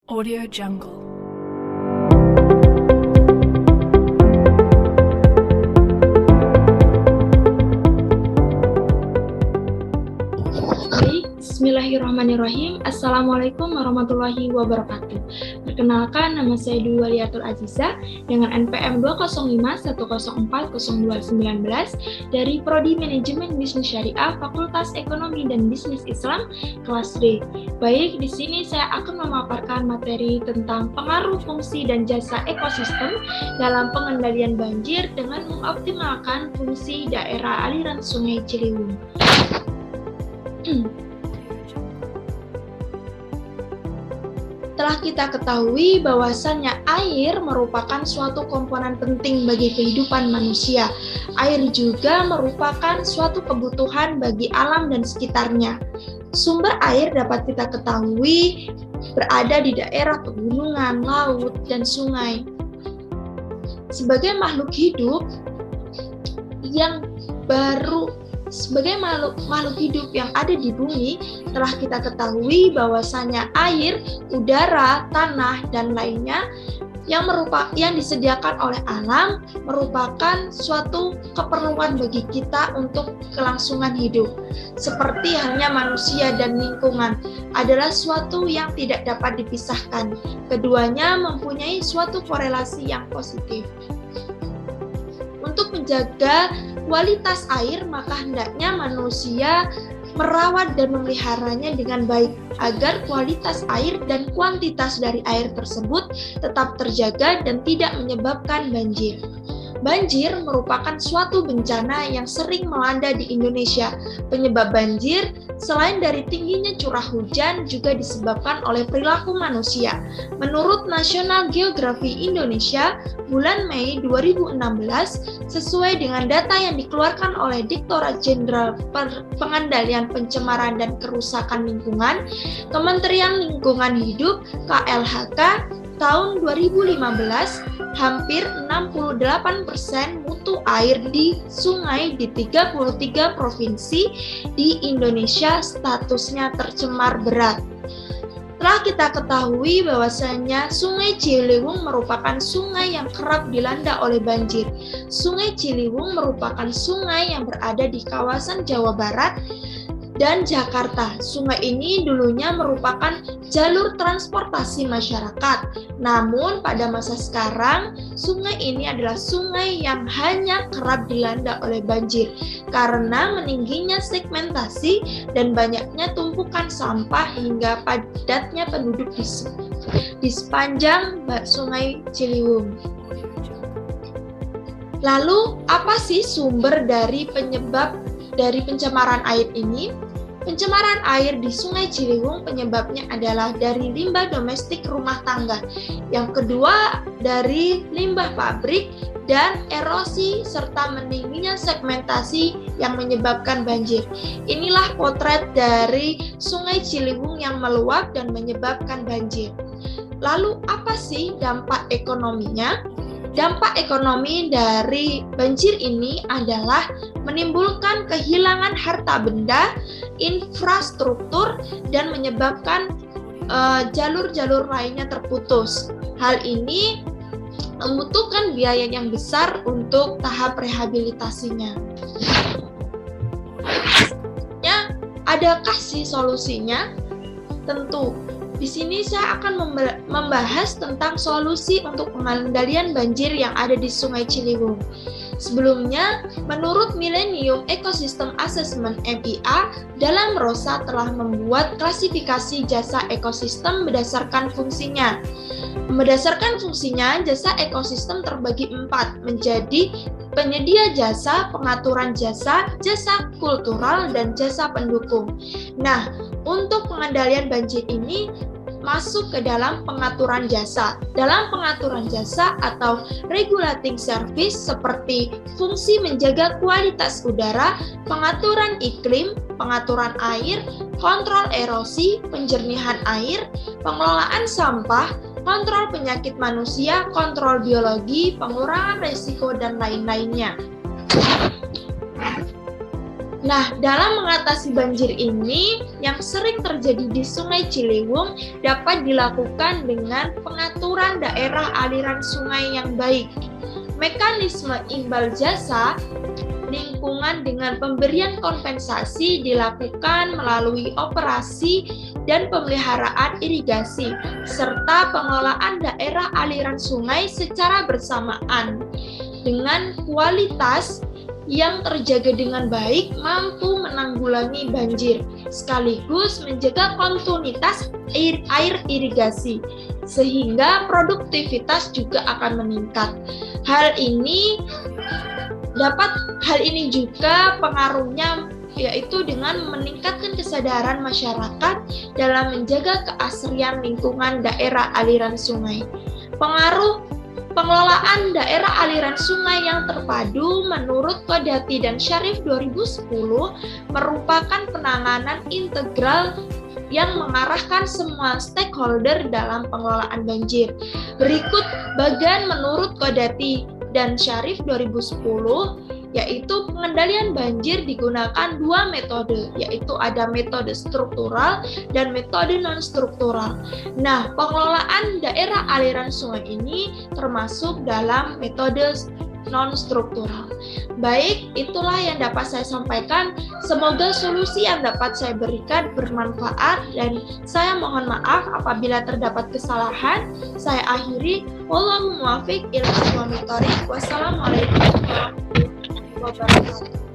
Audio Jungle. Bismillahirrahmanirrahim. Assalamualaikum warahmatullahi wabarakatuh. Perkenalkan, nama saya Dwi Waliatul Aziza dengan NPM 20510404919 dari Prodi Manajemen Bisnis Syariah Fakultas Ekonomi dan Bisnis Islam kelas D. Baik, di sini saya akan memaparkan materi tentang pengaruh fungsi dan jasa ekosistem dalam pengendalian banjir dengan mengoptimalkan fungsi daerah aliran Sungai Ciliwung. Telah kita ketahui bahwasannya air merupakan suatu komponen penting bagi kehidupan manusia. Air juga merupakan suatu kebutuhan bagi alam dan sekitarnya. Sumber air dapat kita ketahui berada di daerah pegunungan, laut, dan sungai. Sebagai makhluk hidup yang ada di bumi, telah kita ketahui bahwasanya air, udara, tanah, dan lainnya yang disediakan oleh alam merupakan suatu keperluan bagi kita untuk kelangsungan hidup. Seperti halnya manusia dan lingkungan adalah suatu yang tidak dapat dipisahkan. Keduanya mempunyai suatu korelasi yang positif. Untuk menjaga kualitas air, maka hendaknya manusia merawat dan memeliharanya dengan baik agar kualitas air dan kuantitas dari air tersebut tetap terjaga dan tidak menyebabkan banjir. Banjir merupakan suatu bencana yang sering melanda di Indonesia. Penyebab banjir selain dari tingginya curah hujan juga disebabkan oleh perilaku manusia. Menurut National Geographic Indonesia, bulan Mei 2016, sesuai dengan data yang dikeluarkan oleh Direktorat Jenderal Pengendalian Pencemaran dan Kerusakan Lingkungan, Kementerian Lingkungan Hidup (KLHK), tahun 2015, hampir 68% mutu air di sungai di 33 provinsi di Indonesia statusnya tercemar berat. Telah kita ketahui bahwasanya Sungai Ciliwung merupakan sungai yang kerap dilanda oleh banjir. Sungai Ciliwung merupakan sungai yang berada di kawasan Jawa Barat dan Jakarta. Sungai ini dulunya merupakan jalur transportasi masyarakat. Namun pada masa sekarang, sungai ini adalah sungai yang hanya kerap dilanda oleh banjir karena meningginya segmentasi dan banyaknya tumpukan sampah hingga padatnya penduduk di sepanjang Sungai Ciliwung. Lalu, apa sih sumber dari pencemaran air ini? Pencemaran air di Sungai Ciliwung penyebabnya adalah dari limbah domestik rumah tangga. Yang kedua, dari limbah pabrik dan erosi serta meningginya segmentasi yang menyebabkan banjir. Inilah potret dari Sungai Ciliwung yang meluap dan menyebabkan banjir. Lalu apa sih dampak ekonominya? Dampak ekonomi dari banjir ini adalah menimbulkan kehilangan harta benda, infrastruktur, dan menyebabkan jalur-jalur lainnya terputus. Hal ini membutuhkan biaya yang besar untuk tahap rehabilitasinya. Adakah sih solusinya? Tentu. Di sini saya akan membahas tentang solusi untuk pengendalian banjir yang ada di Sungai Ciliwung. Sebelumnya, menurut Millennium Ecosystem Assessment (MIA), dalam ROSA telah membuat klasifikasi jasa ekosistem berdasarkan fungsinya. Berdasarkan fungsinya, jasa ekosistem terbagi 4 menjadi penyedia jasa, pengaturan jasa, jasa kultural, dan jasa pendukung. Nah, untuk pengendalian banjir ini masuk ke dalam pengaturan jasa. Dalam pengaturan jasa atau regulating service seperti fungsi menjaga kualitas udara, pengaturan iklim, pengaturan air, kontrol erosi, penjernihan air, pengelolaan sampah, kontrol penyakit manusia, kontrol biologi, pengurangan risiko, dan lain-lainnya. Nah, dalam mengatasi banjir ini yang sering terjadi di Sungai Ciliwung dapat dilakukan dengan pengaturan daerah aliran sungai yang baik. Mekanisme imbal jasa lingkungan dengan pemberian kompensasi dilakukan melalui operasi dan pemeliharaan irigasi, serta pengelolaan daerah aliran sungai secara bersamaan dengan kualitas yang terjaga dengan baik mampu menanggulangi banjir, sekaligus menjaga kontinuitas air irigasi, sehingga produktivitas juga akan meningkat. Hal ini juga pengaruhnya yaitu dengan meningkatkan kesadaran masyarakat dalam menjaga keasrian lingkungan daerah aliran sungai. Pengelolaan daerah aliran sungai yang terpadu menurut Kodati dan Syarif 2010 merupakan penanganan integral yang mengarahkan semua stakeholder dalam pengelolaan banjir. Berikut bagian menurut Kodati dan Syarif 2010, yaitu pengendalian banjir digunakan dua metode, yaitu ada metode struktural dan metode non-struktural. Nah, pengelolaan daerah aliran sungai ini termasuk dalam metode non-struktural. Baik, itulah yang dapat saya sampaikan. Semoga solusi yang dapat saya berikan bermanfaat dan saya mohon maaf apabila terdapat kesalahan. Saya akhiri. Wallahu muwaffiq ila aqwamit thoriq. Wassalamualaikum warahmatullahi wabarakatuh.